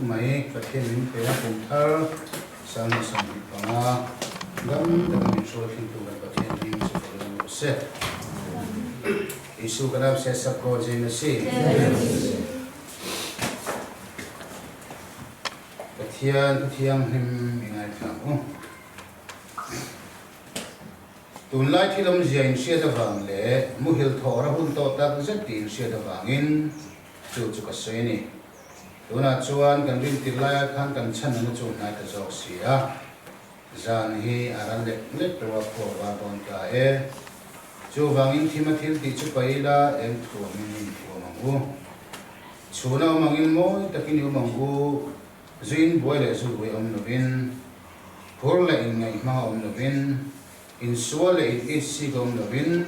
mai pathian min pe pum thar sang sang panga gam min so thin tu pathian ring se Isu kanam se sakko jenasi pathian him ingai thamu tunlai thilom jian sia da wang le muhil thora hun to tak zat tin sia da wangin chu ka seini tuna chuan kan rin tilai khan kan chan na chu na ta jok sia zan hi aran le to ko ba don ka chu wangin thimathil ti chu paila em thu min thu mangu chuna mangin moi takin yu mangu zin boile zu we om novin phur la in ngai ma om novin in suale in si gom novin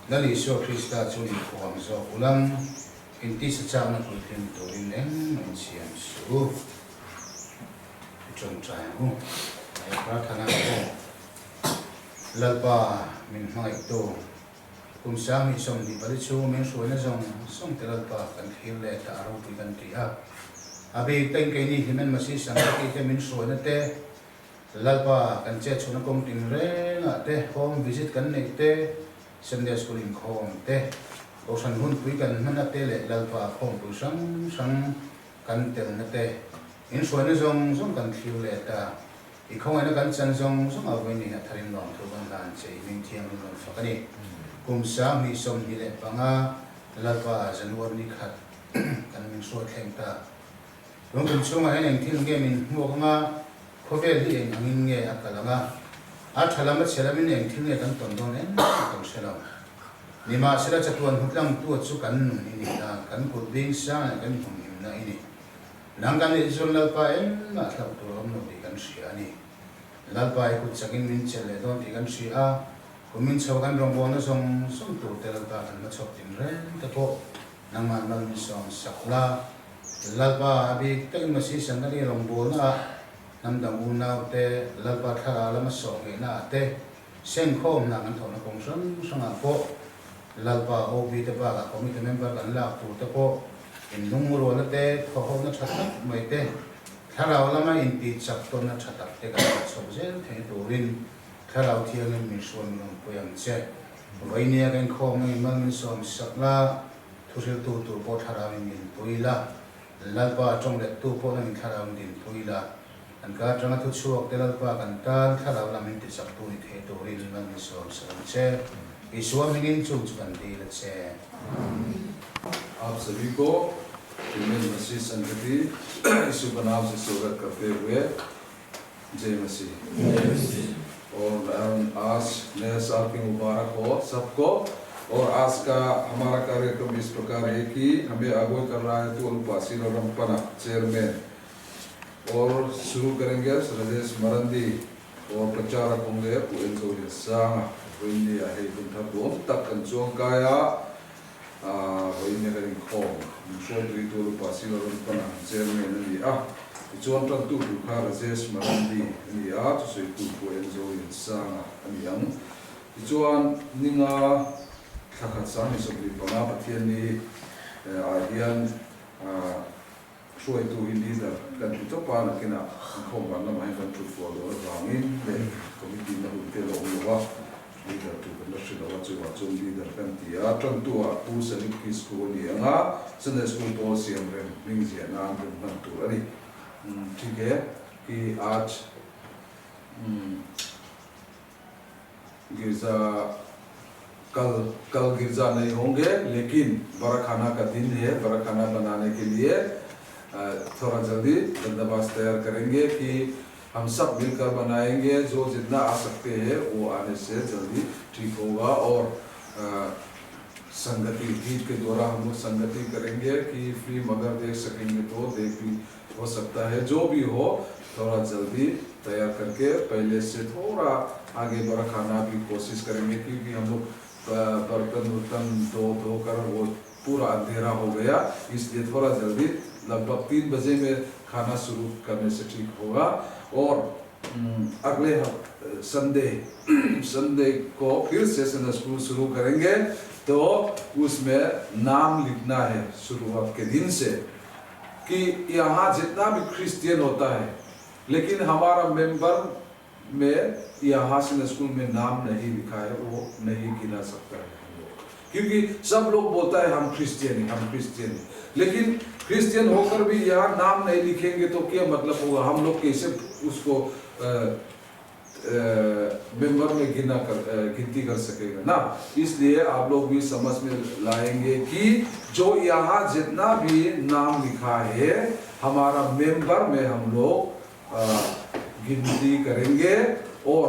dali so krista chu in khom zo ulam in ti sa cha na kulthim to in em in siam su chon chai hu ai prathana ko lalpa min mai to kum sang mi som di bali chu men suai na jong som te lalpa kan thil le ta ro pi kan ti ha abi teng ke ni himen masi sang ki te min suai na te lalpa kan che chuna kom tin re na te home visit kan nei te Sunday school in home te osan hun pui kan mana te le lalpa home pu sang sang kan tel na te in suai na jong kan thil le ta i khong na kan chan jong a voi ni na tharin long thu ban dan che ning thiang long fakani kum sa mi som hi le panga lalpa januar ni khat kan min so thleng ta long kun chunga hen thil nge min mo nga khovel hi en angin nge akalanga a thalama chelamin en thil nge kan ton don en kan sela nima sira chatuan hutlang tu chu kan nu ni na kan ko ding sa kan hum nim na ini nangkan izon lalpa en na thlau tu rom no di kan sia ni lalpa ai ku chakin min chele don di kan sia kumin chawan rong bon na song tu te lalpa kan ma chok tin ren ta ko nangman mal mi song sakla lalpa abi tak masi sangani rong bon na namdang unau te lalpa thara lama so nge na te sen khom na kan thona kong sanga ko lalpa obi te ba la committee member kan la tu te ko in nungro na te kho na thatak mai te tharau lama in ti chak to na thatak te ka chok zel the to rin tharau thiang min suan long poyang che vainia kan kho ngai mang min som sakla thusil tu po tharau min poila lalpa chong le tu po na min tharau din poila an ka tanga thu chuak te lalpa kan tan tharau lamin ti chak tu ni the to rin mang min som sam che ईश्वर में चुप चुपंती लच्छे आप सभी को मसीह संगति यीशु का नाम से स्वागत करते हुए जय मसीह और आज नए साल की मुबारक हो सबको और आज का हमारा कार्यक्रम इस प्रकार है कि हमें अगुवाई कर रहा है तो उपासी रंपना चेयरमैन और शुरू करेंगे राजेश मरंदी और प्रचारक होंगे Windy ahay kunta buom tak kan chuang kaya Windy ka rin khong Mishwa dito lupa sila rin pa na chairman ni chuang tang tu ka Rajesh Marandi ni tusoy tu po enzo yung sang aniyang chuang ninga kakat sa amin sabli pa nga patiyan ni ayan Shuay tu hindi da kan ito pa na kina khong ka naman kan tu po lo rangin committee na hotel o luwa leader tu kan national wachung leader kan tia tang tu tu sanik school ni anga Sunday school policy amre mingzia na amre ban tu ari ठीक है कि आज गिरजा कल गिरजा नहीं होंगे लेकिन बड़ा खाना का दिन है बड़ा खाना बनाने के लिए थोड़ा जल्दी बंदोबस्त तैयार करेंगे कि हम सब मिलकर बनाएंगे जो जितना आ सकते हैं वो आने से जल्दी ठीक होगा और संगति गीत के द्वारा हम लोग संगति करेंगे कि फ्री मगर देख सकेंगे तो देख भी हो सकता है जो भी हो थोड़ा जल्दी तैयार करके पहले से थोड़ा आगे बढ़ा खाना भी कोशिश करेंगे क्योंकि हम लोग बर्तन धोकर वो पूरा अंधेरा हो गया इसलिए थोड़ा जल्दी लगभग 3 बजे में खाना शुरू करने से ठीक होगा और अगले संडे को फिर से संडे स्कूल शुरू करेंगे तो उसमें नाम लिखना है शुरुआत के दिन से कि यहाँ जितना भी क्रिश्चियन होता है, लेकिन हमारा मेंबर में यहाँ से स्कूल में नाम नहीं लिखा है, वो नहीं गिना सकता है। क्योंकि सब लोग बोलता है हम क्रिश्चियन हैं, हम क्रिश्चियन हैं, लेकिन क्रिश्चियन होकर भी यहाँ नाम नहीं लिखेंगे तो क्या मतलब होगा? हम लोग कैसे उसको मेंबर में गिनती कर सकेगा ना। इसलिए आप लोग भी समझ में लाएंगे कि जो यहाँ जितना भी नाम लिखा है हमारा मेंबर में हम लोग गिनती करेंगे, और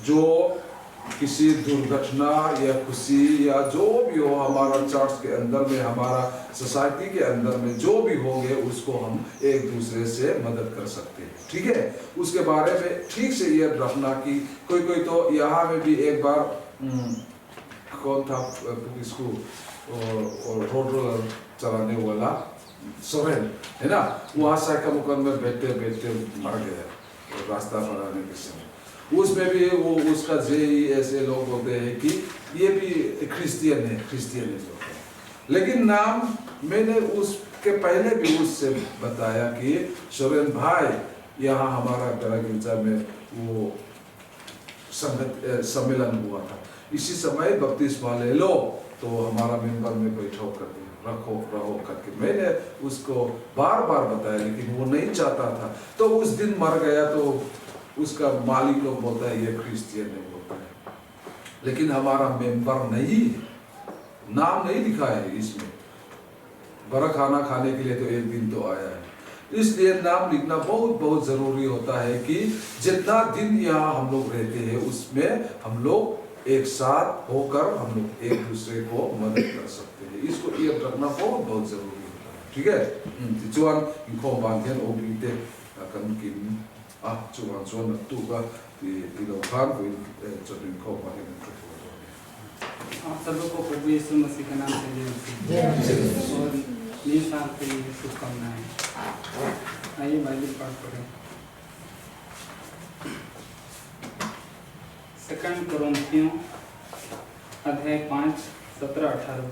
जो किसी दुर्घटना या खुशी या जो भी हो हमारा चर्च के अंदर में, हमारा सोसाइटी के अंदर में जो भी होंगे उसको हम एक दूसरे से मदद कर सकते हैं। ठीक है, उसके बारे में ठीक से ये रखना कि कोई तो यहाँ में भी एक बार कौन था इसको और रोड चलाने वाला सोरेन है ना, वहाँ साइकिल में बैठते बैठते मर गया रास्ता बनाने के समय। उसमें भी वो उसका ऐसे लोग बोलते हैं कि ये भी क्रिश्चियन है लोग, लेकिन नाम मैंने उसके पहले भी उससे बताया कि सोरेन भाई यहाँ हमारा गिरजा में वो सम्मेलन हुआ था, इसी समय बपतिस्मा ले लो तो हमारा मेंबर में बैठो कर रहो करके मैंने उसको बार बार बताया, लेकिन वो नहीं चाहता था। तो उस दिन मर गया तो उसका मालिक लोग बोलता है ये क्रिश्चियन है बोलता है, लेकिन हमारा मेंबर नहीं, नाम नहीं लिखा है इसमें। बड़ा खाना खाने के लिए तो एक दिन तो आया है, इसलिए नाम लिखना बहुत बहुत जरूरी होता है कि जितना दिन यहाँ हम लोग रहते हैं उसमें हम लोग एक साथ होकर हम लोग एक दूसरे को मदद कर सकते हैं। इसको याद रखना बहुत बहुत जरूरी होता है। ठीक है, जुआन इनको बांधें और बीते अकन किन जुआन जुआन तू का दिलों खान को इनको बांधें आप सभी को प्रभु यीशु मसीह के नाम से जय और नए साल के लिए शुभकामनाएं। आइए बाइबल पाठ करें। 2 कोरिन्थियों अध्याय 5 17-18।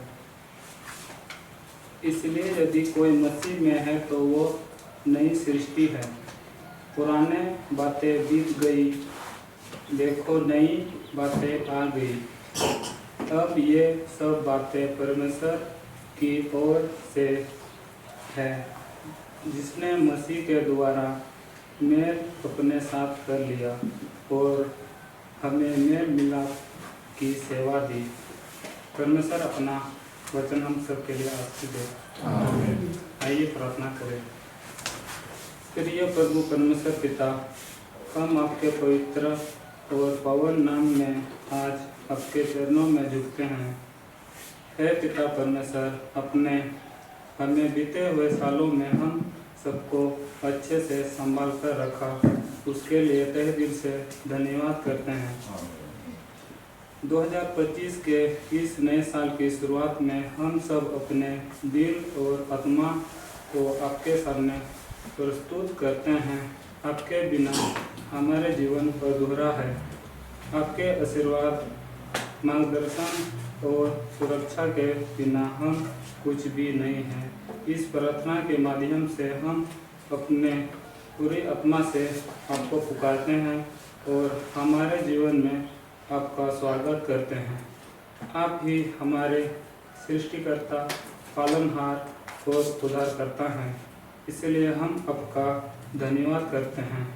इसलिए यदि कोई मसीह में है तो वो नई सृष्टि है, पुराने बातें बीत गई, देखो नई बातें आ गई। अब ये सब बातें परमेश्वर की ओर से है, जिसने मसीह के द्वारा मेल अपने साथ कर लिया और हमें मेल मिलाप की सेवा दी। परमेश्वर अपना वचन हम सबके लिए आशीष दे। आइए प्रार्थना करें। प्रिय प्रभु परमेश्वर पिता, हम आपके पवित्र और पावन नाम में आज आपके चरणों में झुकते हैं। हे पिता परमेश्वर, अपने हमें बीते हुए सालों में हम सबको अच्छे से संभाल कर रखा, उसके लिए तहे दिल से धन्यवाद करते हैं। 2025 के इस नए साल की शुरुआत में हम सब अपने दिल और आत्मा को आपके सामने प्रस्तुत करते हैं। आपके बिना हमारे जीवन अधूरा है। आपके आशीर्वाद, मार्गदर्शन और सुरक्षा के बिना हम कुछ भी नहीं हैं। इस प्रार्थना के माध्यम से हम अपने पूरी आत्मा से आपको पुकारते हैं और हमारे जीवन में आपका स्वागत करते हैं। आप ही हमारे सृष्टिकर्ता, पालनहार और उद्धारकर्ता हैं, इसलिए हम आपका धन्यवाद करते हैं।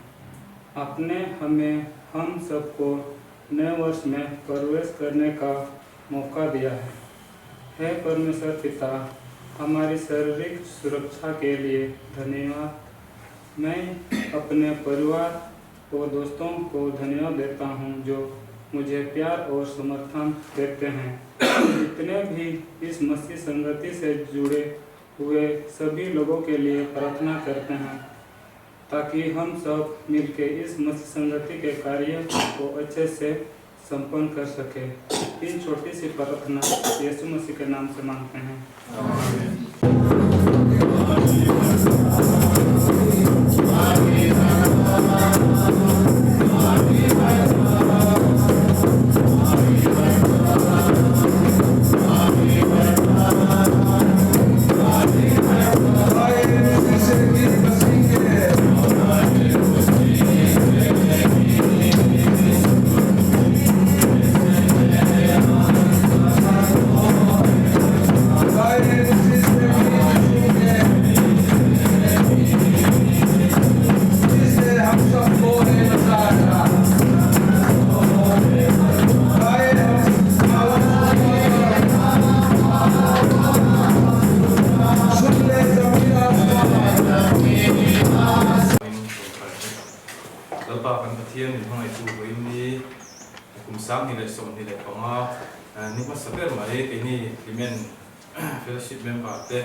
आपने हमें हम सबको नए वर्ष में प्रवेश करने का मौका दिया है। हे परमेश्वर पिता, हमारी शारीरिक सुरक्षा के लिए धन्यवाद। मैं अपने परिवार और दोस्तों को धन्यवाद देता हूं जो मुझे प्यार और समर्थन देते हैं। जितने भी इस मसीह संगति से जुड़े हुए सभी लोगों के लिए प्रार्थना करते हैं ताकि हम सब मिलकर इस मसीह संगति के कार्य को अच्छे से संपन्न कर सके। इन छोटी सी प्रार्थना यीशु मसीह के नाम से मांगते हैं, आमीन। lalpa kan pathian in hangai tu ho ni kum sam ni le som ni le panga ni ma saber mai ke ni limen fellowship member te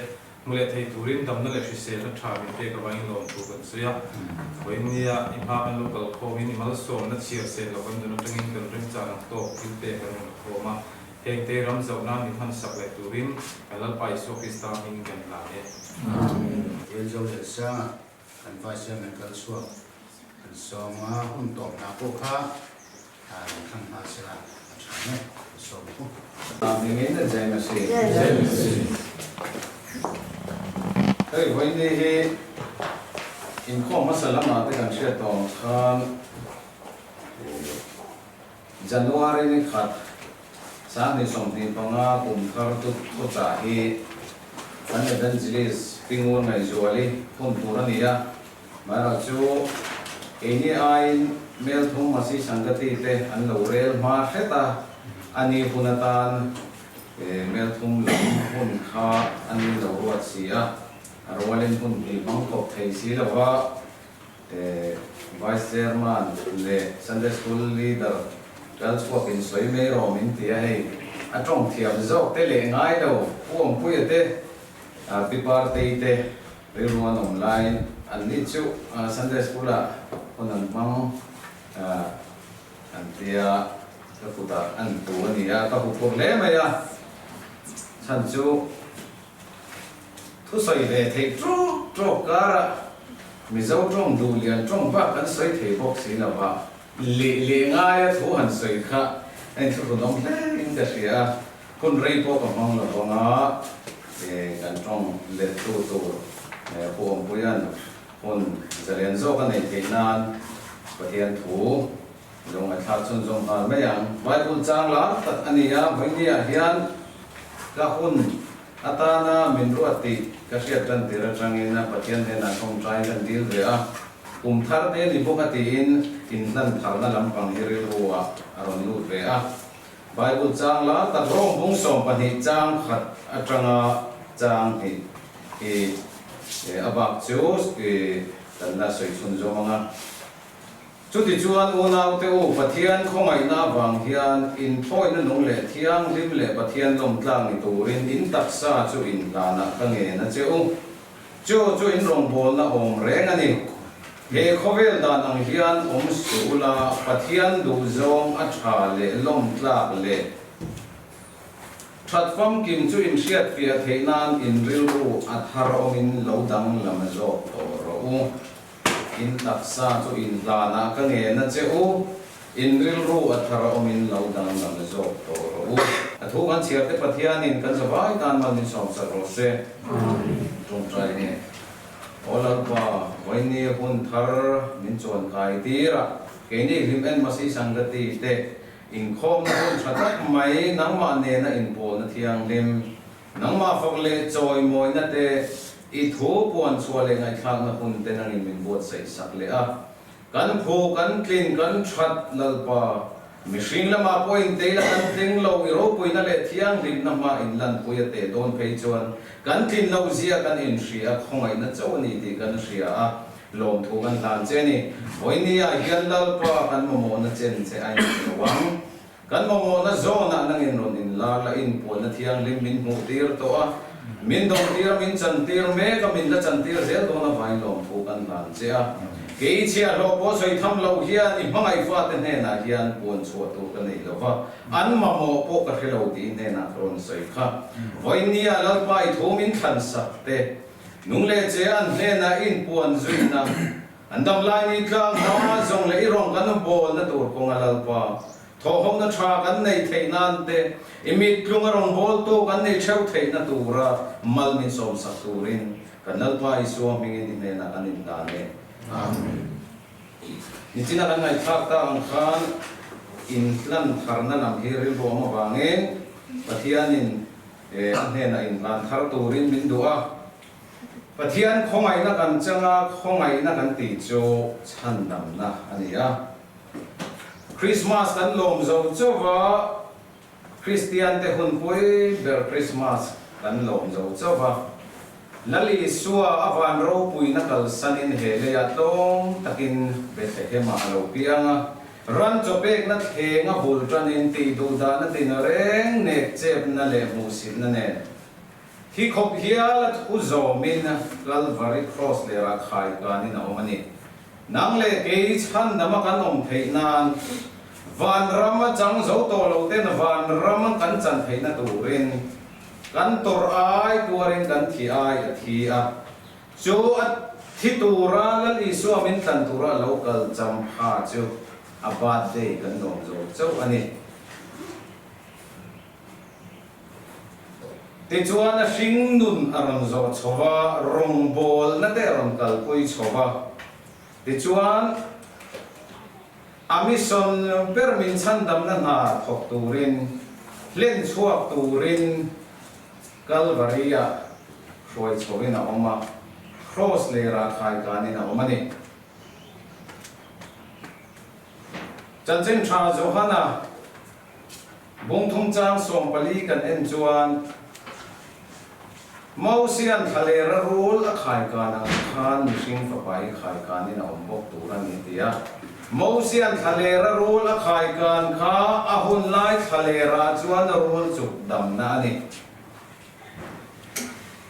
mule thei turin damna le hrise na tha min te ka wang lom tu kan suya ho ni ya imha an local ko ni mal som na chia se lo kan no tengin kan ring cha na to il te kan ko ma heng te ram zau na ni han sak le turin lalpa iso krista min kan la e Yêu dấu để sang anh phải xem mình cần xuống anh sống hun tổng nào cô khác anh thằng nào sẽ làm chẳng nhé sống mình nghĩ là dạy mà xí cái vấn đề thì in không mất sẵn mà tới gần sẽ tổng khăn January này khát sáng đi sống thì bằng cùng khát tốt trả hi anh ấy đang gilis pingun ngày zuali không tu ra nia mà là chú ini ai mail thung masih sanggati te an lo rel ma kheta ani hunatan mail thung lam hun kha ani lo ruat sia arwalin hun ni bangkok thei si lawa vice chairman le Sunday school leader girls walk in soi me ro min tia hei atong thiam zok te le ngai do puam pui te pipar te te riruan online an ni chu Sunday school a onan mang an tia ka puta an tu ani ya ka hupur le ma ya san chu thu soi le thei tro kara mi zo trong du lian trong ba kan soi thei bok si la ba le nga ya thu han soi kha en thu dom le in da sia kun rei po ka mang la nga kan trong le tu puam puyan hun zalian zo kan nei theinan pathian thu long a thla chun zong har me yang Bible chang la tat ania voinia hian ka hun atana min ruati ka hriat tan tira tangina pathian hena khom trai kan dil ve a thar te ni bokati in nan tharna lampang hiril ruwa aron lut ve a Bible chang la tat rom bung som pani chang khat atanga chang hi abak chu kan na soi chun zo manga chuti chuan una te u pathian khongai na wang hian in thoi na nong le thiang lim le pathian lom tlang ni turin in taksa chu in lana ka nge na cheu chu in rong bol na om reng ani he khovel dan ang hian om sula pathian du zong a tha le lom tlak le platform kim chu in hriat pia theinan in ril ru athar omin lo dang lam zo to ro in taksa chu in lana ka nge na cheu in ril ru athar omin lo dang lam zo to ro athu kan chiar te pathian in kan zawai tan man in som sa ro se tum trai ne ola ba voini hun thar min chon kai tira ke ni lim en masi sangati te in khom na hun thatak mai nangma ne na in pol na thiang lim nangma fakle choi moi na te I thu puan chuale ngai thlang na hun te nang in min bot sei sak le a kan phu kan clean kan that lalpa mihring lama point te la kan tling lo I ro puina le thiang lim na ma in lan puya te don phei chuan kan clean lo zia kan in hria khongai na chawni ti kan hria a lom thu kan lan che ni voini a hian lalpa kan mo na chen che ai wang kan mo na zona nang in ron in la in pol na thiang lim min mu tir to a min dong tir min chan tir me ka min la chan tir zel do na vai lom thu kan lan che a ke chia lo po soi tham lo hian I mangai fa te ne na hian pon chu tu ka nei lo wa an ma mo po ka khelo ti ne na ron soi kha voinia lalpa I thu min khan sak te nung le che an ne na in pon zui na andam lai ni tlang na zong le I rong kan bol na tur ko ngalalpa tho hom na tha kan nei theinan te imit klung rong bol to kan nei cheu theina tura mal min som sak turin kanal pa isu mingin ne na kanin na ne amen ni tina kan ngai thak ta ang khan in lan tharna nam hiril bo ma wangin pathianin an ne na in lan thar turin min du'a pathian khongai na kan changa khongai na kan ti chu chan dam na ania Christmas kan lom zo chowa Christian te hun pui ber Christmas kan lom zo chowa lali suwa avan ro pui na kal sanin hele ya tong takin Bethlehem alo pianga ran chopek na thenga bul tranin ti du da na tin reng nek chep na le musin na ne hi khop hialat uzomin Calvary cross le ra khai ka ni na omani nang le ke chan dama kan om thei nan van ram chang zo to lo ten van ram kan chan thei na turin kan tor ai tuarin kan thi ai thi a chu at thi tura lal isu amin tan tura local cham ha chu abad day kan nom zo chu ani ti chuan a hring nun aron zo chowa rong bol na te ron kal pui chowa ti chuan amison permin chandam na na thok turin len chuak turin Calvary a roi chowin a oma cross le ra khai kanin a oma ni chanchen tha johana bung thum chang som pali kan en chuan mausian thalera rul a khai kana khan mishing fa pai khai kanin a om bok turan ni tia mausian thalera rul a khai kan kha a hun lai thalera chuan a rul chuk dam na ni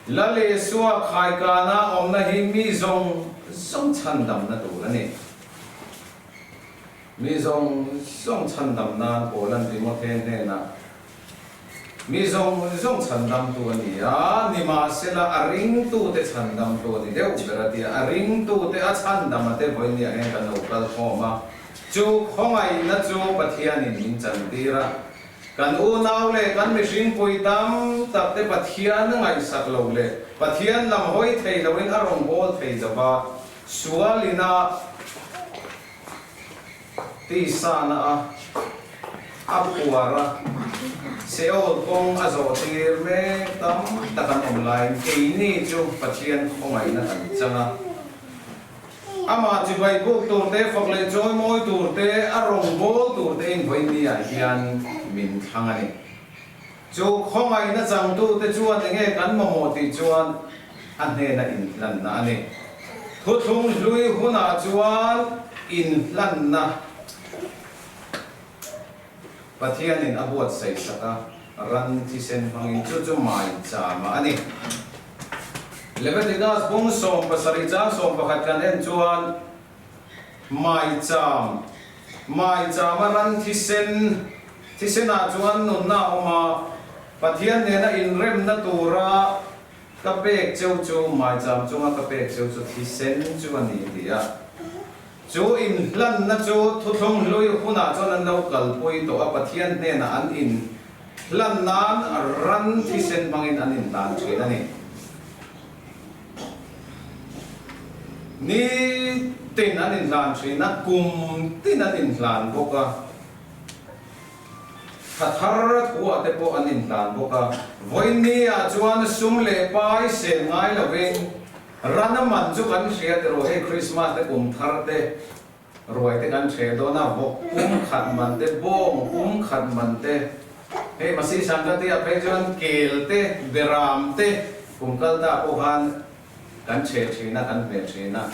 lale suwa khai kana om na hi mi zong chan dam na tu ni mi zong chan dam na ko lan ti mo the ne na mi zong chan dam tu ni a ni ma se la aring tu te chan dam tu ni deu bera ti aring tu te a chan dam te voi ni a en kan lo kal kho ma chu khongai na chu pathian in min chan ti ra kan u nau le kan mihring pui tam tak te pathian ngai sak lo le pathian lam hoi thei lo in arong bol thei zawa sualina ti sana a puara seol kong azo tir me tam takan online ke ni chu pathian khongai na kan changa ama chi bai bu tur te phok le joy moi tur te arong bol tur te in voi ni a hian min thangani chu khongai na chang tu te chuan nge kan mo mo ti chuan an ne na in lan na ani thu thung lui huna chuan in lan na pathian in abuat sei saka ran thi sen phangin chu mai cha ma ani Leviticus bung som pasari cha som pakhat kan en chuan mai cham ran thi sen a chuan nun na oma pathian ne na in rem na tura ka pek cheu chu mai cham chunga ka pek cheu chu thi sen chu ani dia chu in lan na chu thu thong lui huna chuan an lo kal pui to a pathian ne na an in lan nan ran thi sen bangin an in tan thin ani ni tin an in lan thin na kum tin an in lan boka thar ko ate po an in lan boka voini a chuan sum le pai se ngai loving rana man chu kan hria te ro he Christmas te kum thar te roi te kan hre do na bok kum khat man te bom khat man te he masi sangati a pe chuan kel te beram te kum kal ta po han kan che thina kan ve thina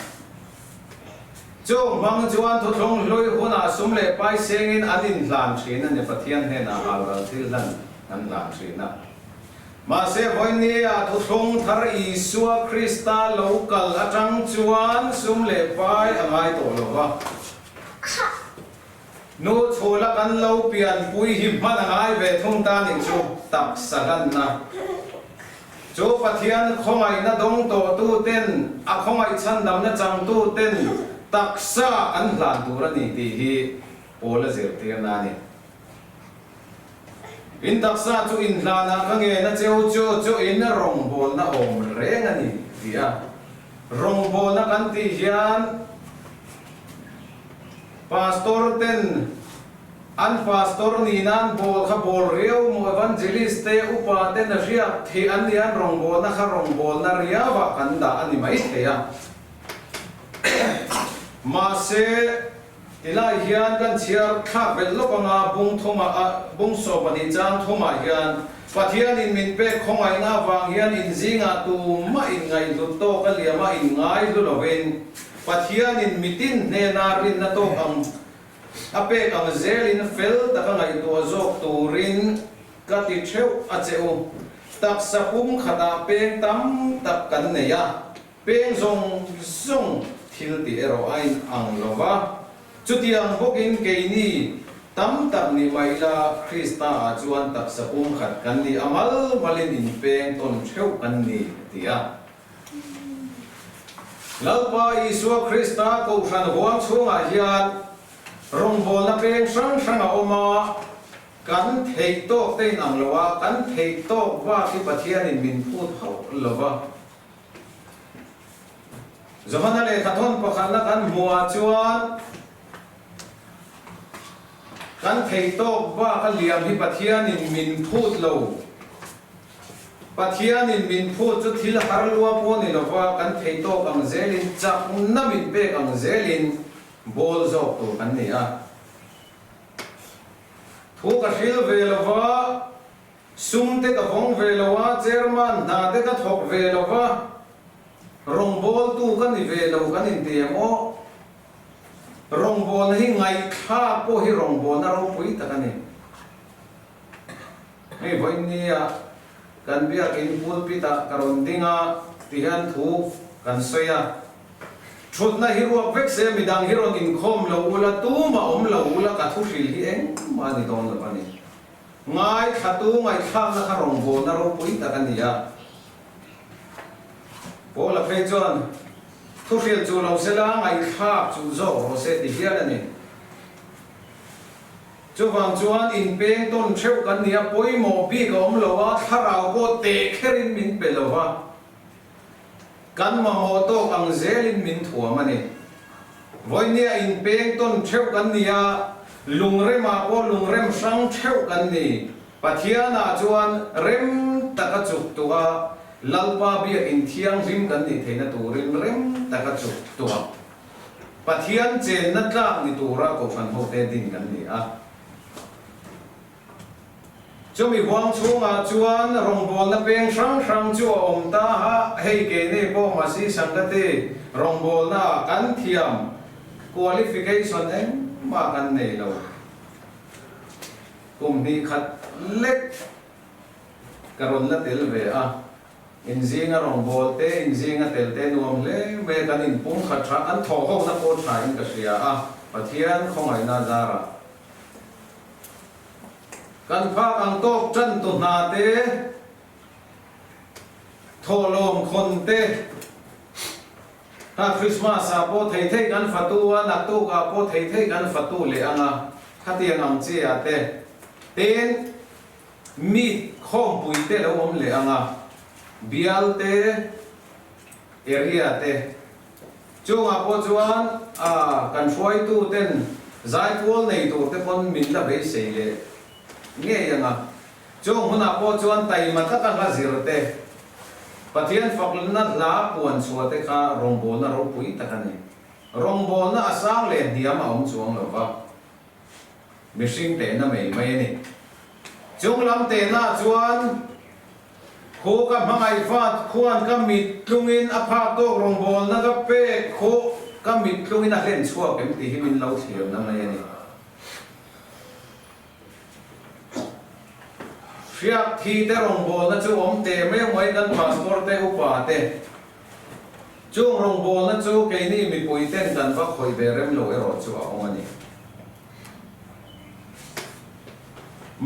chu mang chuan thu thong loi huna sum le pai sengin anin hlan thina ne pathian he na halral thil lan an hlan thina ma se voini a thu thong thar Isua Krista local atang chuan sum le pai angai to lowa nu chola kan lo pian pui hi man angai ve thung ta ni chu tak sagan na chu pathian khongai na dong to tu ten a khongai chan dam na chang tu ten taksa an hlan tur ani ti hi pola zer tir na ni in taksa chu in hlana ka nge na cheu chu in rong bol na om reng ani tia rong bol na kan ti hian pastor ten an pastor ni nan bol kha bol reu mo evangelist te upa te na ria thi an lian rong bol na kha rong bol na ria wa kan da ani mai theya ma se tilai hian kan chiar kha vel lokanga bung so pani chang thoma hian pathian in min pe khongai na wang hian in zinga tu ma in ngai lu to ka liama in ngai lu lovin pathian in mitin ne na rin na to ang ape ang zel in fel ta ka ngai to zok turin ka ti theu a cheu tak sapum khata pe tam tak kan ne ya peng zong zong thil ti ero ain ang lova chutiang bokin keini tam tak ni maila Krista chuan tak sapum khat kan ni amal malin in peng ton theu kan ni tia lalpa Isu Krista ko san huang chunga hian rong bol na peng sang sang a oma kan thei to te nang lowa kan thei to wa ki pathian in min phut ho lova Zohana le khathon pakhan na kan mua chuan kan thei to wa ka liam hi pathian in min phut lo pathian in min phut chu thil har lua po ni lova kan thei to ang zelin chak na min pe ang zelin bol zok to kan ni a thu ka hil ve lova sum te ka vong ve lova chairman na te ka thok ve lova rong bol tu kan ni ve lo kan in tiam o rong bol hi ngai kha po hi rong bol na ro pui ta kan ni ei voi ni a kan bia kin pul pi ta karon dinga tihan thu kan soya thut na hi ruak vek se midang hi ron in khom lo ula tu ma om lo ula ka thu hril hi eng ma ni don la pani ngai khatu ngai kham na kha rong bol na ro pui ta kan ni a Bola phê chuan thu hril chu lo se la ngai khap chu zo ro se ti hian ani chu wang chuan in peng ton theu kan nia poimo bi ka om lo wa tharau ko te kherin min pe lo wa kan ma mo to ang zelin min thuam ani voinia in peng ton theu kan nia lungrem a ko lungrem sang theu kan ni pathiana chuan rem taka chuk tuwa lalpa bia in thiang rim kan ni theina turin rem taka chuk tuwa pathian chen na tlak ni tura ko fan ho te din kan ni a chumi huang chunga chuan rong bol na peng sang sang chu om ta ha hei ke ne po ma si sangate rong bol na kan thiam qualification en ma kan nei lo kum ni khat lek karon la tel ve a inzinga rong bol te inzinga tel te nuam le me kan in pum khat tha an tho ho na ko tha in ka sia a pathian khongai na zara kan phak ang tok chan tu na te tholom khon te ta Christmas a po thei thei kan fatu a nak tu ka po thei thei kan fatu le anga khatiang ang chi a te ten mi khom pui te lo om le anga bial te area te chung a po chuan a kan hruai tu ten zai pol nei tur te pon min la be sei le nge yanga chung huna po chuan tai ma ta ka zir te pathian fakl na la puan chua te kha rong bol na ro pui ta kan ni rong bol na asang le diam a om chuang lo wa mishing te na mei mai ni chung lam te na chuan khu ka mangai fat khuan ka mit tlungin a pha to rong bol na ka pe khu ka mit tlungin a len chua kem ti himin lo thiam na mai ni fiak thi te rong bol na chu om te me mai kan passport te upa te chung rong bol na chu ke ni mi pui ten kan va khoi be rem lo ero chu a ong ani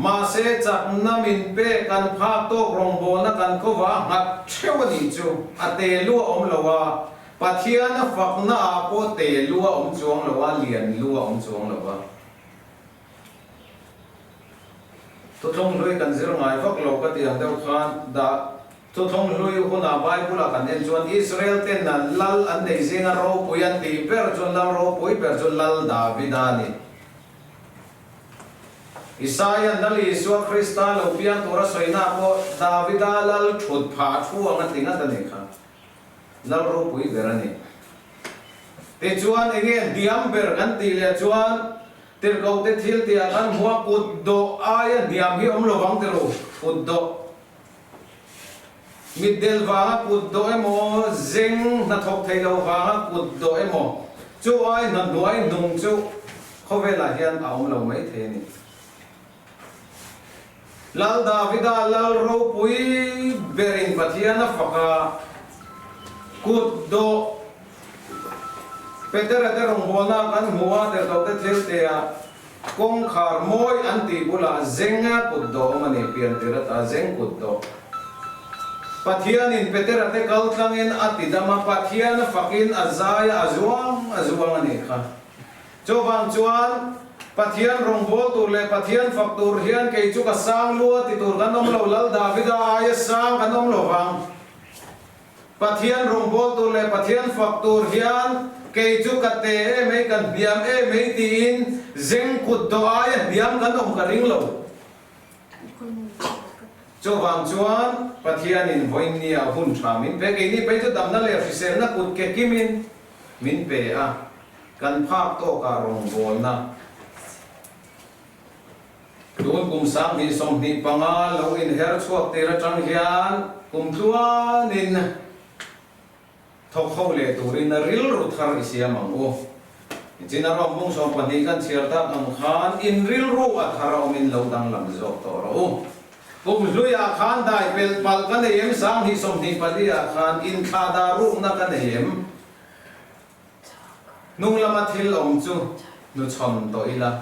ma se chak na min pe kan pha to rong bol na kan ko wa ngat theu ni chu a te lu om lo wa pathian na fak na a po te lu om chuang lo wa lian lu om chuang lo wa to thong lui kan zir ngai vak lo ka tiang deuh khan da to thong lui huna bible kan en chuan Israel ten na lal an nei zinga ro puyan ti per chon lam ro pui per chon lal Davidani Isaiah nali Isu Krista lo pian tora soina po Davida lal thut pha thu ang tinga ta ne kha lal ro pui berani te chuan enge diam ber kan ti le chuan tir ko te thil ti kan hua kut do ai diam hi om lo wang te ro kut do middel wanga kut do emo zeng na thok thei lo wanga kut do emo chu ai na nuai nung chu khovela hian a om lo mai the ni lal davida lal ro pui berin pathiana faka kut do Peter ate rong bona kan mua ter do te thil te a kong khar moi anti bula zenga kut do mani pian tira ta zeng kut do pathian in Peter ate kal tlangin ati dama pathian fakin azaya azuang ani kha chowang chuan pathian rong bol tur le pathian faktur hian ke chu ka sang lu ti tur kan om lo lal davida ay sang kan om lo wang pathian rong bol tur le pathian faktur hian ke chu ka te me kan biam me tin zeng kut do ay biam kan om ka ring lo chowang chuan pathian in voin nia hun thamin pe ke ni pe chu dam na le officer na kut ke kimin min pe a kan phak to ka rong bol na Doon kum sang ni som ni panga lo in her chuak te ra tang hian kum tuan in thok ho le turin na ril ru thar isia mangu china rom mong som pani kan chiar ta ang khan in ril ru a thara om in lo dang lam zo to ro kum luya khan dai pel pal kan em sang ni som ni palia khan in kha da ru na kan em nung lama thil om chu nu chom to ila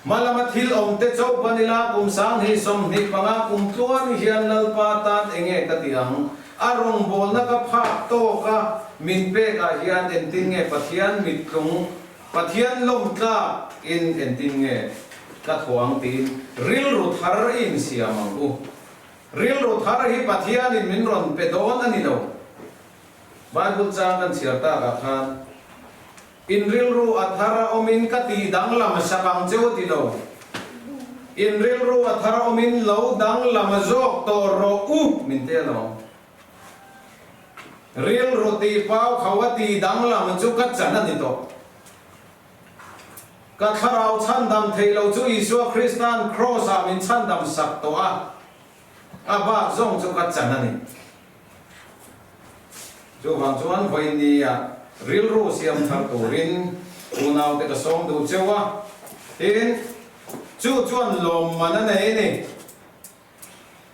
malama thil om te chau panila kum sang hi som ni panga kum tuan hian lal pa tan enge ka tiang arong bol na ka phak to ka min pe ka hian en tin nge pathian mit tlung pathian lom tla in en tin nge ka thuang tin ril ru thar in siamang u ril ru thar hi pathian in min ron pe don ani lo Bible chang kan siarta ka khan in ril ru athara omin kati dang lam sakang cheu ti lo in ril ru athara omin lo dang lam zok to ro u min te lo ril ru ti pau khawati dang lam chu ka chana ni to ka tharau chan dam thei lo chu Isu Christian cross a min chan dam sak to a aba zong chu ka chana ni chu wang chuan voi ni a ril ru siam thar turin unau te ka som du chewa tin chu chuan lom man nei ni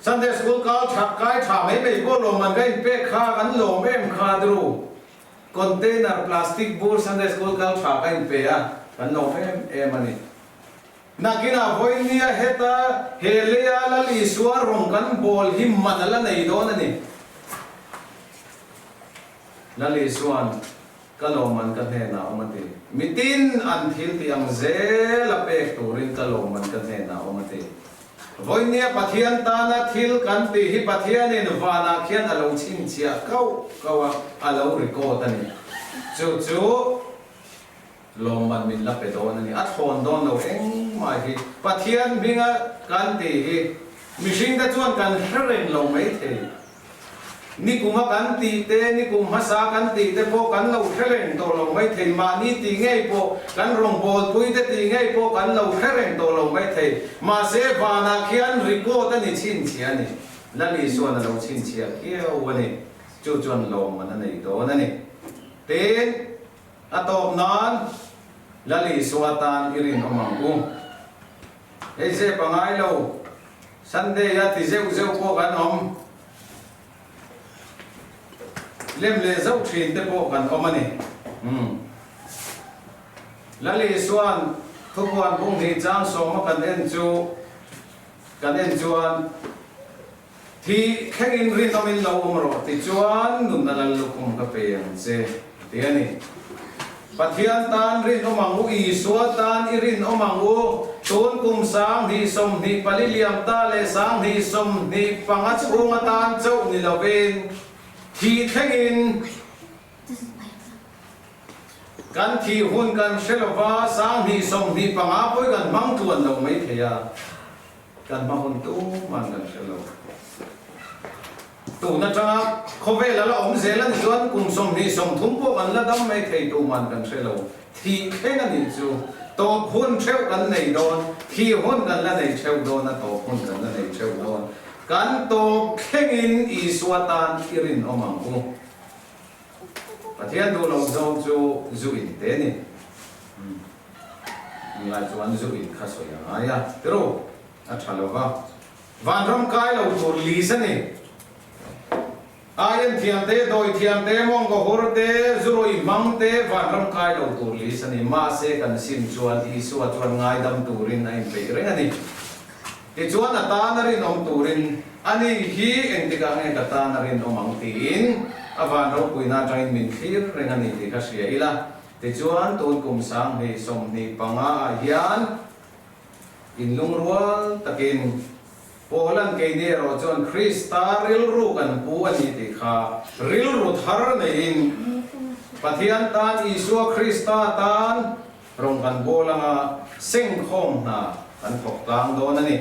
Sunday school ka thak kai tha mai be ko lom man kai pe kha kan lom em kha dru container plastic bur Sunday school ka tha kai pe a kan lom em ani nakina voi ni a heta helea la li suar rong kan bol him manala nei don ani la li suan kaloman ka thena omati mitin an thil ti ang zela pek turin kaloman ka thena omati voinia pathian ta na thil kan ti hi pathian in vana khian alo chin chia kau kawa alo record ani chu loman min la pe don ani at hon don lo eng mai hi pathian binga kan ti hi mihring ta chuan kan hreng lo mai the ni kuma kan ti te ni kum hasa kan ti te po kan lo threng to lo mai thei ma ni ti ngei po kan rong bol pui te ti ngei po kan lo threng to lo mai thei ma se vana khian riko ta ni chin chia ni la li so na lo chin chia kio wani chu chuan lo man nei do na ni ten atop nan la li so tan irin omang u ei se pangai lo Sunday ya ti zeu po kan om lem le zau thin te po kan omani lali suan thupuan bung hi chang so ma kan en chuan thi khengin ri nomin lo umro ti chuan nun na lal lukum ka pe ang se ti ani pathian tan rin omangu Isu tan irin omangu tun kum sang hi som hi paliliam ta le sang hi som hi pangat unga tan chau ni lovin thi thengin kan thi hun kan shelova sang hi som hi panga poi kan mang tuan lo mai theya kan ma hun tu man kan shelo tu na cha khove la la om zel ani chuan kum som ni som thum po an la dam mai thei tu man kan thelo thi khen ani chu to phun theu kan nei don thi hon kan la nei theu don na to phun kan la nei theu don kan to khengin I suatan irin omang ku pathian du lo zo chu zuin te ni ngai chuan zuin kha soya aya tero a thalo wa van ram kai lo tur li sa ni ayan thiam te doi thiam te mong ko hor te zuroi mang te van ram kai lo tur li sa ni ma se kan sim chuan I suat chuan ngai dam turin ai pe reng ani ti chuan ata na rin om turin ani hi entika nge kata na rin omang tin avan ro puina train min khir reng ani ti kha sia ila ti chuan ton kum sang he som ni panga hian in lung rual takin polan ke ne ro chuan Krista ril ru kan pu ani ti kha ril ru thar nei in pathian tan Isua Krista tan rong kan bolanga seng khom na kan thok tang don ani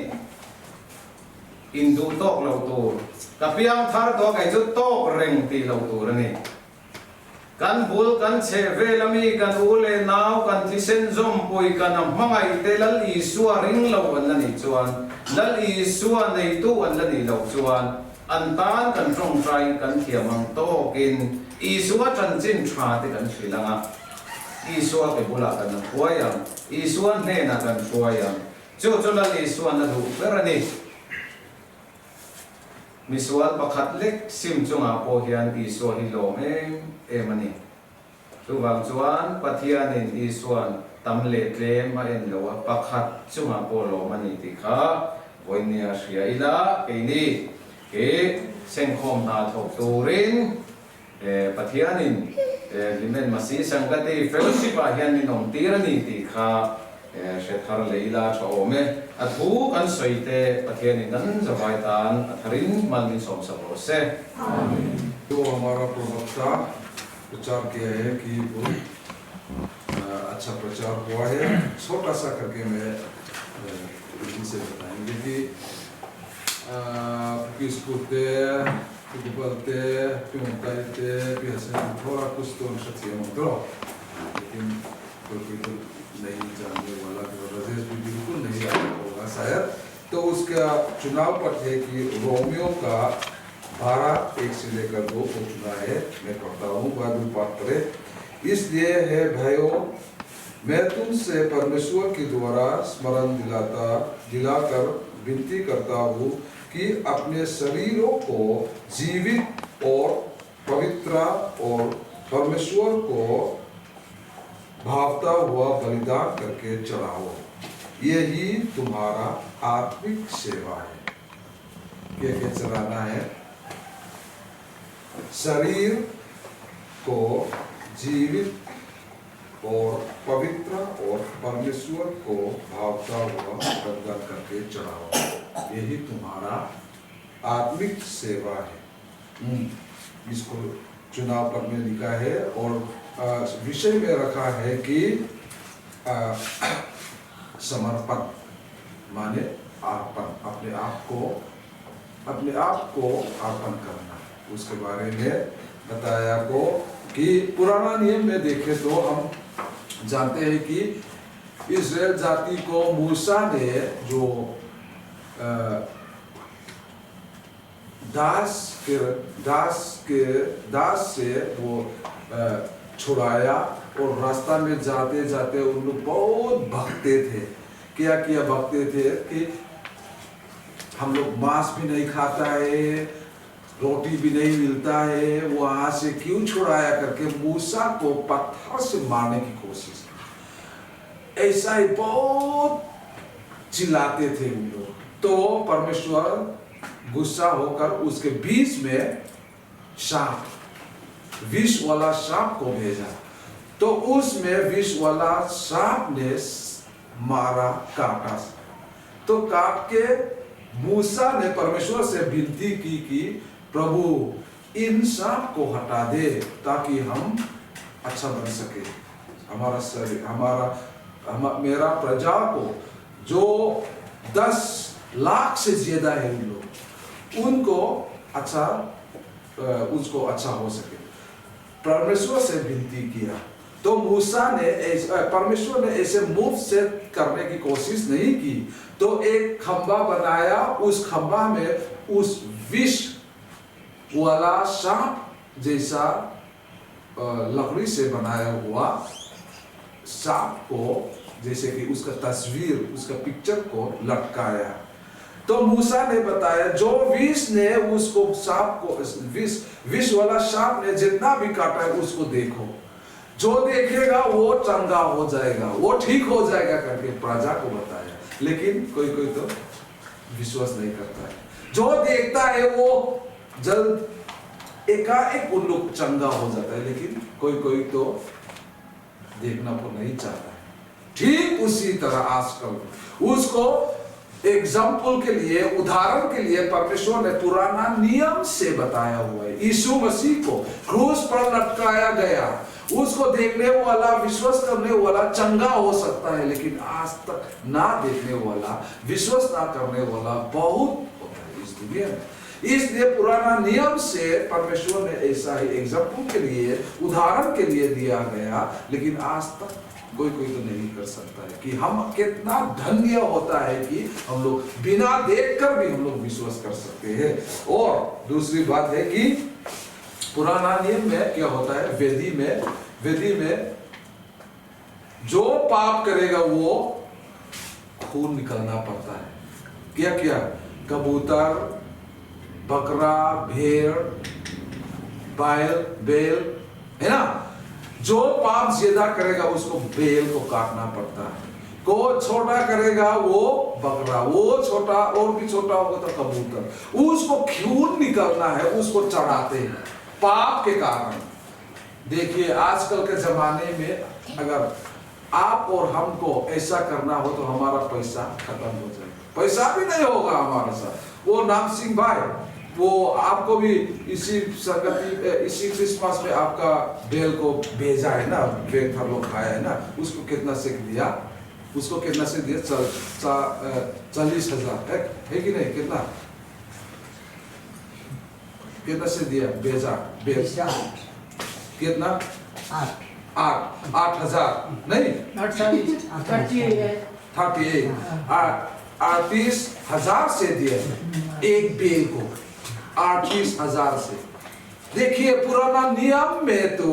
in du tok lo tur kapiang thar to kai chu tok reng ti lo tur ani kan bul kan che velami kan ule naw kan thisen zom pui kan mangai te lal Isua ring lo an ani chuan lal Isua nei tu an la ni lo chuan an tan kan trong trai kan thiamang to kin Isua chan chin tha te kan thilanga Isua ke bula kan huayang Isua ne na kan huayang chu lal Isua na du berani misual pakhat lek sim chunga po hian Isua hi lom em ani chu wang chuan pathian in Isuan tam le tlem ma en lowa pakhat chunga po lom ani ti kha voinia ria ila ke ni ke sengkhom na thok turin pathian in limen masi sangate fellowship a hian ni nom tirani ti kha she thar leila thome athu kan soite pathian in nan zawai tan atharin malin som sabo se आमीन। तो हमारा प्रवक्ता प्रचार किया है कि वो अच्छा प्रचार हुआ है। छोटा सा करके मैं इनसे बताएंगे कि किस कुत्ते कुबलते पिंकाइते पिहसे थोड़ा कुछ तो सच्ची है लेकिन बिल्कुल नहीं जानने वाला राजेश भी बिल्कुल नहीं आता होगा शायद। तो उसका चुनाव पत्र है कि रोमियो का 12:1 से लेकर 2 को चुना है। मैं पढ़ता हूँ बाइबल पाठ करें। इसलिए है भाइयों, मैं तुमसे परमेश्वर के द्वारा स्मरण दिलाकर विनती करता हूँ कि अपने शरीरों को जीवित और पवित्र और परमेश्वर को भावता हुआ बलिदान करके चढ़ाओ, यही तुम्हारा आत्मिक सेवा है। क्या चढ़ाना है? शरीर को जीवित और पवित्र और परमेश्वर को भावता हुआ बलिदान करके चढ़ाओ, यही तुम्हारा आत्मिक सेवा है। इसको चुनाव पर में लिखा है और विषय में रखा है कि समर्पण माने अर्पण, अपने आप को अर्पण करना। उसके बारे में बताया को कि पुराना नियम में देखें तो हम जानते हैं कि इस्राएल जाति को मूसा ने जो दास से वो छुड़ाया और रास्ता में जाते जाते उन लोग बहुत भगते थे। क्या क्या भगते थे कि हम लोग मांस भी नहीं खाता है, रोटी भी नहीं मिलता है, वहां से क्यों छुड़ाया करके मूसा को पत्थर से मारने की कोशिश की। ऐसा ही बहुत चिल्लाते थे उन लोग। तो परमेश्वर गुस्सा होकर उसके बीच में सांप, विष वाला सांप को भेजा। तो उसमें विष वाला सांप ने मारा, काटा। तो काट के मूसा ने परमेश्वर से विनती की कि प्रभु इन सांप को हटा दे ताकि हम अच्छा बन सके। हमारा शरीर, मेरा प्रजा को जो 10 लाख से ज्यादा है उन लोग, उनको अच्छा उसको अच्छा हो सके। परमेश्वर से विनती किया तो मूसा ने परमेश्वर ने ऐसे मूव से करने की कोशिश नहीं की, तो एक खंबा बनाया, उस खंबा में उस विष वाला सांप जैसा लकड़ी से बनाया हुआ सांप को, जैसे कि उसका तस्वीर, उसका पिक्चर को लटकाया। तो मूसा ने बताया जो विष ने उसको सांप को, विष वाला सांप ने जितना भी काटा है उसको देखो, जो देखेगा वो चंगा हो जाएगा, वो ठीक हो जाएगा करके प्रजा को बताया। लेकिन कोई कोई तो विश्वास नहीं करता है, जो देखता है वो जल्द एकाएक उन लोग चंगा हो जाता है, लेकिन कोई कोई तो देखना को नहीं चाहता है। ठीक उसी तरह आजकल उसको एग्जाम्पल के लिए, उदाहरण के लिए परमेश्वर ने पुराना नियम से बताया हुआ है। यीशु मसीह को क्रूस पर लटकाया गया, उसको देखने वाला, विश्वास करने वाला चंगा हो सकता है, लेकिन आज तक ना देखने वाला, विश्वास ना करने वाला बहुत होता है इस दुनिया में। इसलिए पुराना नियम से परमेश्वर ने ऐसा ही एग्जाम्पल के लिए, उदाहरण के लिए दिया गया, लेकिन आज तक कोई कोई तो नहीं कर सकता है कि हम कितना धन्य होता है कि हम लोग बिना देखकर भी हम लोग विश्वास कर सकते हैं। और दूसरी बात है कि पुराना नियम में क्या होता है, वेदी में जो पाप करेगा वो खून निकलना पड़ता है। क्या क्या, कबूतर, बकरा, भेड़, बैल, है ना, जो पाप ज्यादा करेगा उसको बैल को काटना पड़ता है, को छोटा करेगा वो बकरा, वो छोटा और भी छोटा होगा तो कबूतर, उसको खून निकलना है, उसको चढ़ाते हैं पाप के कारण। देखिए आजकल के जमाने में अगर आप और हमको ऐसा करना हो तो हमारा पैसा खत्म हो जाएगा, पैसा भी नहीं होगा हमारे साथ। वो नाम सिंह भाई, वो आपको भी इसी संगति, इसी क्रिसमस में आपका बेल को भेजा है ना, बेल था लोग खाया है ना, उसको कितना से दिया, उसको कितना से दिया, 40,000 है कि नहीं, कितना से दिया भेजा बेल, कितना 8,000 नहीं 38,000 से दिया एक बेल को, 38,000 से। देखिए पुराना नियम में तो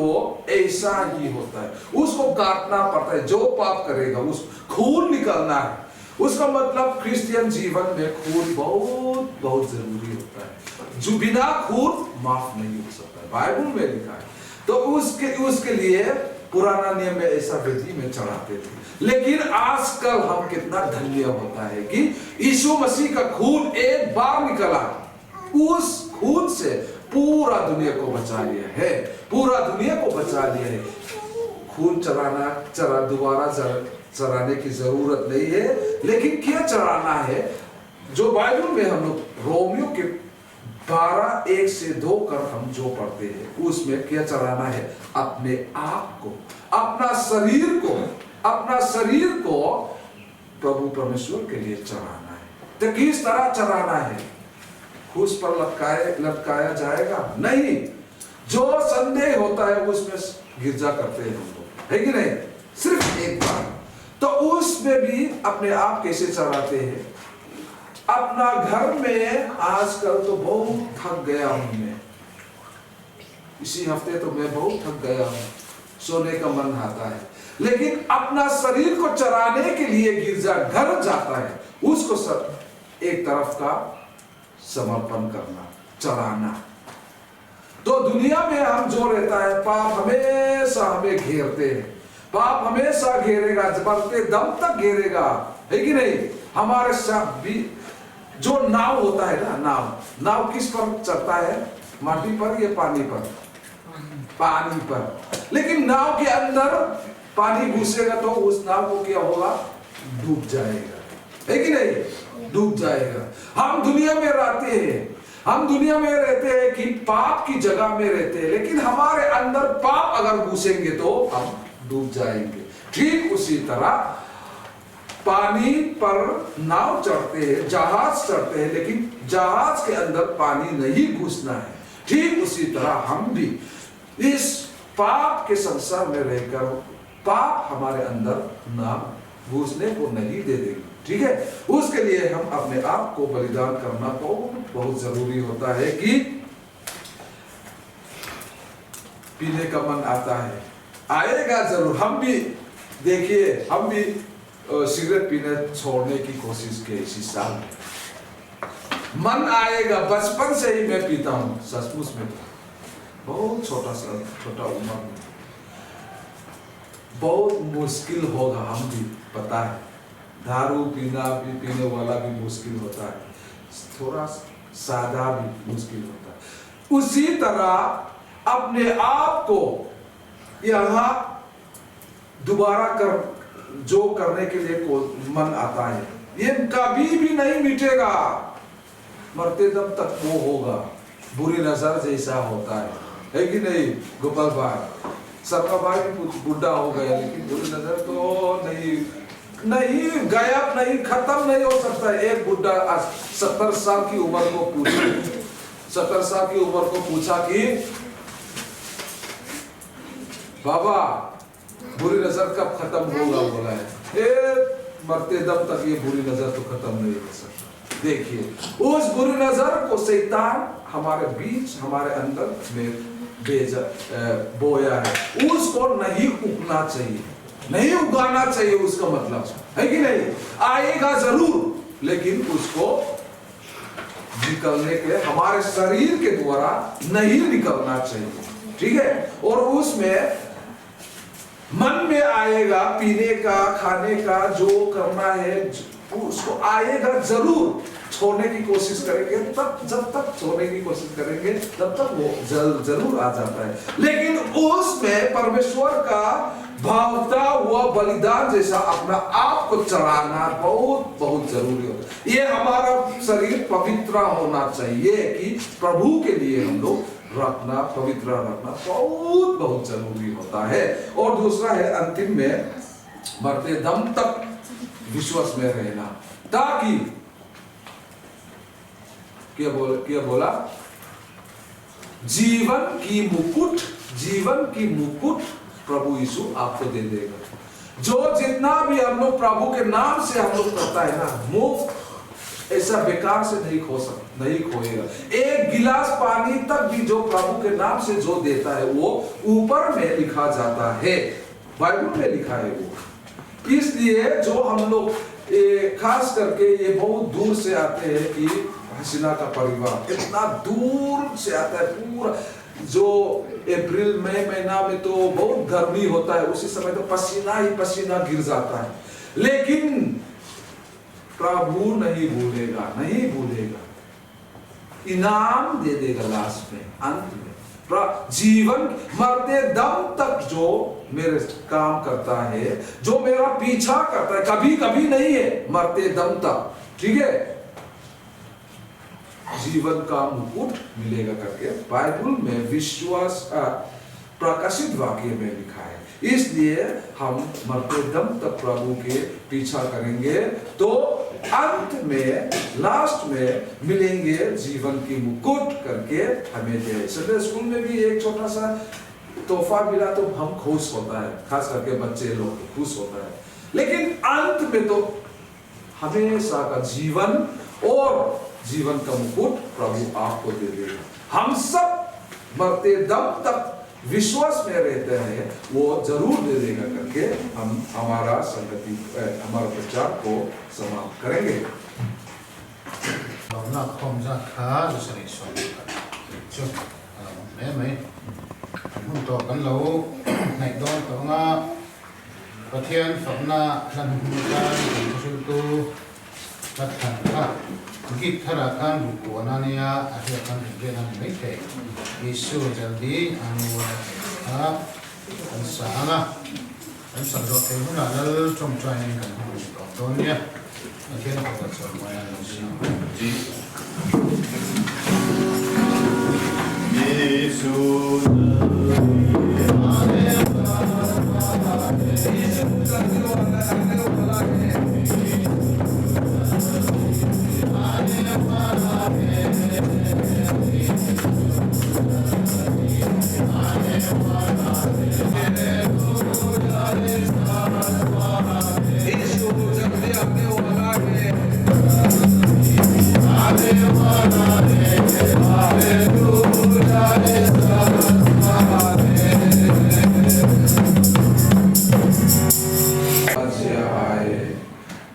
ऐसा ही होता है, उसको काटना पड़ता है, जो पाप करेगा उस खून निकलना है। उसका मतलब क्रिश्चियन जीवन में खून बहुत बहुत जरूरी होता है, जो बिना खून माफ नहीं हो सकता, बाइबल में लिखा है। तो उसके लिए पुराना नियम में ऐसा वेदी में चढ़ाते थे। लेकिन आजकल हम कितना धन्य होता है कि यीशु मसीह का खून एक बार निकला, उस खून से पूरा दुनिया को बचा लिया है, पूरा दुनिया को बचा लिया है। खून दोबारा चढ़ाने की जरूरत नहीं है, लेकिन क्या चढ़ाना है, जो बाइबल में हम लोग रोमियो के 12:1-2 कर हम जो पढ़ते हैं, उसमें क्या चढ़ाना है, अपने आप को, अपना शरीर को प्रभु परमेश्वर के लिए चढ़ाना है। तो किस तरह चढ़ाना है, क्रूस पर लटकाया जाएगा नहीं, जो संदेह होता है उसमें गिरजा करते हैं हम लोग, है कि नहीं, सिर्फ एक बार। तो उसमें भी अपने आप कैसे चढ़ाते हैं, अपना घर में। आजकल तो बहुत थक गया हूं मैं, इसी हफ्ते तो मैं बहुत थक गया हूं, सोने का मन आता है, लेकिन अपना शरीर को चराने के लिए गिरजा घर जाता है, उसको एक तरफ का समर्पण करना, चढ़ाना। तो दुनिया में हम जो रहता है, पाप हमेशा हमें घेरते हैं, पाप हमेशा घेरेगा, मरते दम तक घेरेगा, है कि नहीं। हमारे साथ भी जो नाव होता है ना, नाव किस पर चलता है, माटी पर या पानी पर, पानी पर। लेकिन नाव के अंदर पानी घुसेगा तो उस नाव को क्या होगा, डूब जाएगा, है कि नहीं, डूब जाएगा। हम दुनिया में रहते हैं कि पाप की जगह में रहते हैं, लेकिन हमारे अंदर पाप अगर घुसेंगे तो हम डूब जाएंगे। ठीक उसी तरह पानी पर नाव चढ़ते हैं, जहाज चढ़ते हैं, लेकिन जहाज के अंदर पानी नहीं घुसना है, ठीक उसी तरह हम भी इस पाप के संसार में रहकर पाप हमारे अंदर ना घुसने को नहीं दे देगी। ठीक है, उसके लिए हम अपने आप को बलिदान करना बहुत जरूरी होता है कि पीने का मन आता है, आएगा जरूर। हम भी देखिए, हम भी सिगरेट पीने छोड़ने की कोशिश की इसी साल में, मन आएगा। बचपन से ही मैं पीता हूँ, सचमुच में बहुत छोटा उम्र में। बहुत मुश्किल होगा, हम भी पता है, दारू पीने वाला भी मुश्किल होता है, थोड़ा सादा भी मुश्किल होता है। उसी तरह अपने आप को यहाँ दोबारा जो करने के लिए मन आता है, ये कभी भी नहीं मिटेगा, मरते दम तक वो होगा। बुरी नजर जैसा होता है कि नहीं गोपाल भाई? सबका भाई बुढ़ा हो गया, लेकिन बुरी नजर तो नहीं गायब नहीं, खत्म नहीं हो सकता। एक बुढ़ा 70 साल की उम्र को पूछा, 70 साल की उम्र को पूछा कि बाबा बुरी नजर कब खत्म होगा? बोला है मरते दम तक ये बुरी नजर तो खत्म नहीं हो सकता। देखिए, उस बुरी नजर को शैतान हमारे बीच, हमारे अंदर में बोया है, उसको नहीं उगना चाहिए, नहीं उगाना चाहिए। उसका मतलब है कि नहीं, आएगा जरूर, लेकिन उसको निकलने के हमारे शरीर के द्वारा नहीं निकलना चाहिए। ठीक है, और उसमें मन में आएगा, पीने का, खाने का, जो करना है उसको आएगा जरूर। छोड़ने की कोशिश करेंगे, तब जब तक छोड़ने की कोशिश करेंगे तब तक वो जरूर आ जाता है। लेकिन उसमें परमेश्वर का भावता हुआ बलिदान जैसा अपना आप को चढ़ाना बहुत जरूरी होता है। ये हमारा शरीर पवित्र होना चाहिए कि प्रभु के लिए हम लोग रखना, पवित्र रखना बहुत जरूरी होता है। और दूसरा है अंतिम में मरते दम तक विश्वास में रहना, ताकि क्या बोला? जीवन की मुकुट प्रभु यीशु आपको दे देगा। जो जितना भी हम लोग प्रभु के नाम से हम लोग करता है ना, मुफ्त ऐसा बेकार से नहीं खोएगा। एक गिलास पानी तक भी जो प्रभु के नाम से जो देता है वो ऊपर में लिखा जाता है, बाइबल में लिखा है वो। इसलिए जो हम लोग खास करके ये बहुत दूर से आते हैं कि हसीना का परिवार इतना दूर से आता है, पूरा जो अप्रैल मई महीना में तो बहुत गर्मी होता है, उसी समय तो पसीना ही पसीना गिर जाता है। लेकिन प्रभु नहीं भूलेगा, इनाम दे देगा लास्ट में, अंत में। जीवन मरते दम तक जो मेरे काम करता है, जो मेरा पीछा करता है, कभी कभी नहीं है, मरते दम तक, ठीक है, जीवन का मुकुट मिलेगा करके बाइबल में विश्वास प्रकाशित वाक्य में लिखा है। इसलिए हम मरते दम तक प्रभु के पीछा करेंगे तो अंत में, लास्ट में मिलेंगे जीवन की मुकुट करके हमें दे। संडे स्कूल में भी एक छोटा सा तोहफा मिला तो हम खुश होता है, खास करके बच्चे लोग खुश होता है। लेकिन अंत में तो हमेशा का जीवन और जीवन का मुकुट प्रभु आपको दे देगा। हम सब मरते दम तक विश्वास में रहते हैं, वो जरूर दे देगा करके हम हमारा संगति, हमारा प्रचार को समाप्त करेंगे। ना कौन सा खास सही सोच चुप मैं हम तो कल लो नहीं दो तो ना पथियन फपना लंबा तो पत्थर का गीत थरा kan buku anania akhir kan kegiatan mereka isu jadi anu sana dan sabdo itu lalu contoh yang kan contohnya akhir kita semua yang Yesus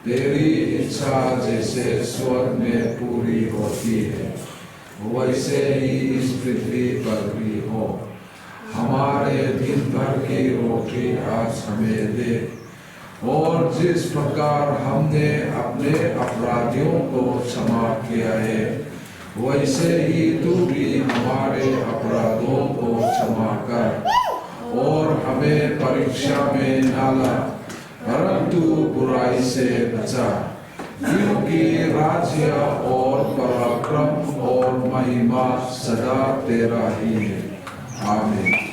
तेरी इच्छा जैसे स्वर्ग में पूरी होती है वैसे ही इस पृथ्वी पर भी हो। हमारे दिन भर की रोटी आज हमें दे और जिस प्रकार हमने अपने अपराधियों को क्षमा किया है वैसे ही तू भी हमारे अपराधों को क्षमा कर और हमें परीक्षा में न ला परंतु बुराई से बचा, क्योंकि राज्य और पराक्रम और महिमा सदा तेरा ही है। आमीन।